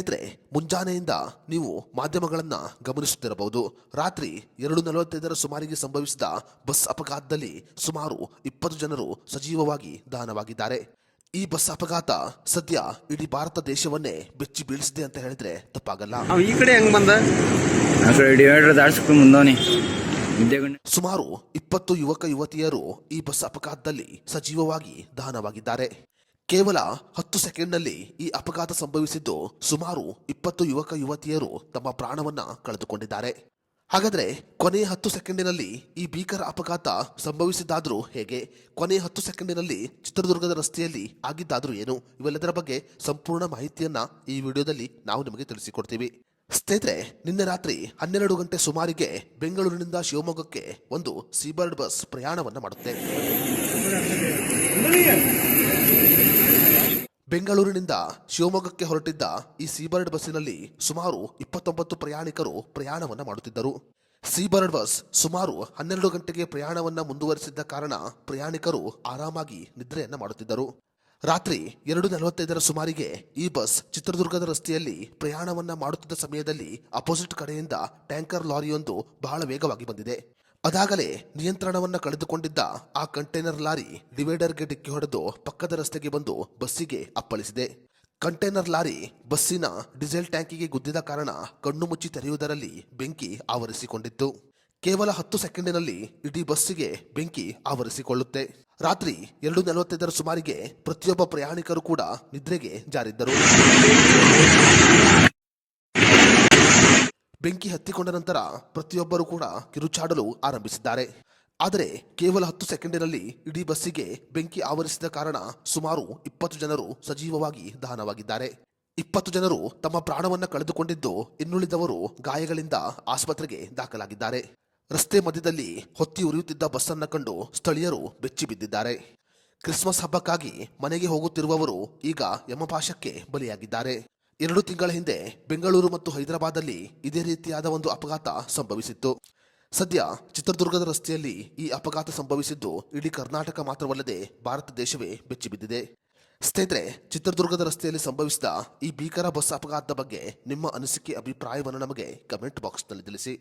ಸ್ನೇಹಿತರೆ, ಮುಂಜಾನೆಯಿಂದ ನೀವು ಮಾಧ್ಯಮಗಳನ್ನ ಗಮನಿಸುತ್ತಿರಬಹುದು. ರಾತ್ರಿ 2:45 ಸುಮಾರಿಗೆ ಸಂಭವಿಸಿದ ಬಸ್ ಅಪಘಾತದಲ್ಲಿ ಸುಮಾರು 20 ಜನರು ಸಜೀವವಾಗಿ ದಹನವಾಗಿದ್ದಾರೆ. ಈ ಬಸ್ ಅಪಘಾತ ಸದ್ಯ ಇಡೀ ಭಾರತ ದೇಶವನ್ನೇ ಬೆಚ್ಚಿ ಬೀಳಿಸಿದೆ ಅಂತ ಹೇಳಿದ್ರೆ ತಪ್ಪಾಗಲ್ಲ. ಈ ಕಡೆ ಹೆಂಗ್ ಬಂದ? ಸುಮಾರು 20 ಯುವಕ ಯುವತಿಯರು ಈ ಬಸ್ ಅಪಘಾತದಲ್ಲಿ ಸಜೀವವಾಗಿ ದಹನವಾಗಿದ್ದಾರೆ. ಕೇವಲ 10 ಸೆಕೆಂಡ್ನಲ್ಲಿ ಈ ಅಪಘಾತ ಸಂಭವಿಸಿದ್ದು ಸುಮಾರು 20 ಯುವಕ ಯುವತಿಯರು ತಮ್ಮ ಪ್ರಾಣವನ್ನ ಕಳೆದುಕೊಂಡಿದ್ದಾರೆ. ಹಾಗಾದ್ರೆ ಕೊನೆ 10 ಸೆಕೆಂಡಿನಲ್ಲಿ ಈ ಭೀಕರ ಅಪಘಾತ ಸಂಭವಿಸಿದ್ದಾದ್ರೂ ಹೇಗೆ? ಕೊನೆ 10 ಸೆಕೆಂಡಿನಲ್ಲಿ ಚಿತ್ರದುರ್ಗದ ರಸ್ತೆಯಲ್ಲಿ ಆಗಿದ್ದಾದ್ರೂ ಏನು? ಇವೆಲ್ಲದರ ಬಗ್ಗೆ ಸಂಪೂರ್ಣ ಮಾಹಿತಿಯನ್ನ ಈ ವಿಡಿಯೋದಲ್ಲಿ ನಾವು ನಿಮಗೆ ತಿಳಿಸಿಕೊಡ್ತೀವಿ. ಸ್ನೇಹಿತರೆ, ನಿನ್ನೆ ರಾತ್ರಿ 12 ಗಂಟೆ ಸುಮಾರಿಗೆ ಬೆಂಗಳೂರಿನಿಂದ ಶಿವಮೊಗ್ಗಕ್ಕೆ ಒಂದು ಸೀಬರ್ಡ್ ಬಸ್ ಪ್ರಯಾಣವನ್ನ ಮಾಡುತ್ತೆ. ಬೆಂಗಳೂರಿನಿಂದ ಶಿವಮೊಗ್ಗಕ್ಕೆ ಹೊರಟಿದ್ದ ಈ ಸೀಬರ್ಡ್ ಬಸ್ಸಿನಲ್ಲಿ ಸುಮಾರು 29 ಪ್ರಯಾಣಿಕರು ಪ್ರಯಾಣವನ್ನ ಮಾಡುತ್ತಿದ್ದರು. ಸೀಬರ್ಡ್ ಬಸ್ ಸುಮಾರು 12 ಗಂಟೆಗೆ ಪ್ರಯಾಣವನ್ನ ಮುಂದುವರಿಸಿದ್ದ ಕಾರಣ ಪ್ರಯಾಣಿಕರು ಆರಾಮಾಗಿ ನಿದ್ರೆಯನ್ನ ಮಾಡುತ್ತಿದ್ದರು. ರಾತ್ರಿ 2:45 ಸುಮಾರಿಗೆ ಈ ಬಸ್ ಚಿತ್ರದುರ್ಗದ ರಸ್ತೆಯಲ್ಲಿ ಪ್ರಯಾಣವನ್ನ ಮಾಡುತ್ತಿದ್ದ ಸಮಯದಲ್ಲಿ ಅಪೋಸಿಟ್ ಕಡೆಯಿಂದ ಟ್ಯಾಂಕರ್ ಲಾರಿಯೊಂದು ಬಹಳ ವೇಗವಾಗಿ ಬಂದಿದೆ. ಅದಾಗಲೇ ನಿಯಂತ್ರಣವನ್ನ ಕಳೆದುಕೊಂಡಿದ್ದ ಆ ಕಂಟೈನರ್ ಲಾರಿ ಡಿವೈಡರ್ಗೆ ಡಿಕ್ಕಿ ಹೊಡೆದು ಪಕ್ಕದ ರಸ್ತೆಗೆ ಬಂದು ಬಸ್ಸಿಗೆ ಅಪ್ಪಳಿಸಿದೆ. ಕಂಟೈನರ್ ಲಾರಿ ಬಸ್ಸಿನ ಡೀಸೆಲ್ ಟ್ಯಾಂಕಿಗೆ ಗುದ್ದಿದ ಕಾರಣ ಕಣ್ಣು ಮುಚ್ಚಿ ತೆರೆಯುವುದರಲ್ಲಿ ಬೆಂಕಿ ಆವರಿಸಿಕೊಂಡಿತ್ತು. ಕೇವಲ 10 ಸೆಕೆಂಡಿನಲ್ಲಿ ಇಡೀ ಬಸ್ಸಿಗೆ ಬೆಂಕಿ ಆವರಿಸಿಕೊಳ್ಳುತ್ತೆ. ರಾತ್ರಿ 2:45 ಸುಮಾರಿಗೆ ಪ್ರತಿಯೊಬ್ಬ ಪ್ರಯಾಣಿಕರು ಕೂಡ ನಿದ್ರೆಗೆ ಜಾರಿದ್ದರು. ಬೆಂಕಿ ಹತ್ತಿಕೊಂಡ ನಂತರ ಪ್ರತಿಯೊಬ್ಬರು ಕೂಡ ಕಿರುಚಾಡಲು ಆರಂಭಿಸಿದ್ದಾರೆ. ಆದರೆ ಕೇವಲ 10 ಸೆಕೆಂಡಿನಲ್ಲಿ ಇಡೀ ಬಸ್ಸಿಗೆ ಬೆಂಕಿ ಆವರಿಸಿದ ಕಾರಣ ಸುಮಾರು 20 ಜನರು ಸಜೀವವಾಗಿ ದಹನವಾಗಿದ್ದಾರೆ. 20 ಜನರು ತಮ್ಮ ಪ್ರಾಣವನ್ನ ಕಳೆದುಕೊಂಡಿದ್ದು, ಇನ್ನುಳಿದವರು ಗಾಯಗಳಿಂದ ಆಸ್ಪತ್ರೆಗೆ ದಾಖಲಾಗಿದ್ದಾರೆ. ರಸ್ತೆ ಮಧ್ಯದಲ್ಲಿ ಹೊತ್ತಿ ಉರಿಯುತ್ತಿದ್ದ ಬಸ್ಸನ್ನ ಕಂಡು ಸ್ಥಳೀಯರು ಬೆಚ್ಚಿ ಬಿದ್ದಿದ್ದಾರೆ. ಕ್ರಿಸ್ಮಸ್ ಹಬ್ಬಕ್ಕಾಗಿ ಮನೆಗೆ ಹೋಗುತ್ತಿರುವವರು ಈಗ ಯಮಪಾಶಕ್ಕೆ ಬಲಿಯಾಗಿದ್ದಾರೆ. 2 ತಿಂಗಳ ಹಿಂದೆ ಬೆಂಗಳೂರು ಮತ್ತು ಹೈದರಾಬಾದಲ್ಲಿ ಇದೇ ರೀತಿಯಾದ ಒಂದು ಅಪಘಾತ ಸಂಭವಿಸಿತ್ತು. ಸದ್ಯ ಚಿತ್ರದುರ್ಗದ ರಸ್ತೆಯಲ್ಲಿ ಈ ಅಪಘಾತ ಸಂಭವಿಸಿದ್ದು ಇಡೀ ಕರ್ನಾಟಕ ಮಾತ್ರವಲ್ಲದೆ ಭಾರತ ದೇಶವೇ ಬೆಚ್ಚಿ ಬಿದ್ದಿದೆ. ಸ್ನೇಹಿತರೆ, ಚಿತ್ರದುರ್ಗದ ರಸ್ತೆಯಲ್ಲಿ ಸಂಭವಿಸಿದ ಈ ಭೀಕರ ಬಸ್ ಅಪಘಾತದ ಬಗ್ಗೆ ನಿಮ್ಮ ಅನಿಸಿಕೆ ಅಭಿಪ್ರಾಯವನ್ನು ನಮಗೆ ಕಮೆಂಟ್ ಬಾಕ್ಸ್ನಲ್ಲಿ ತಿಳಿಸಿ.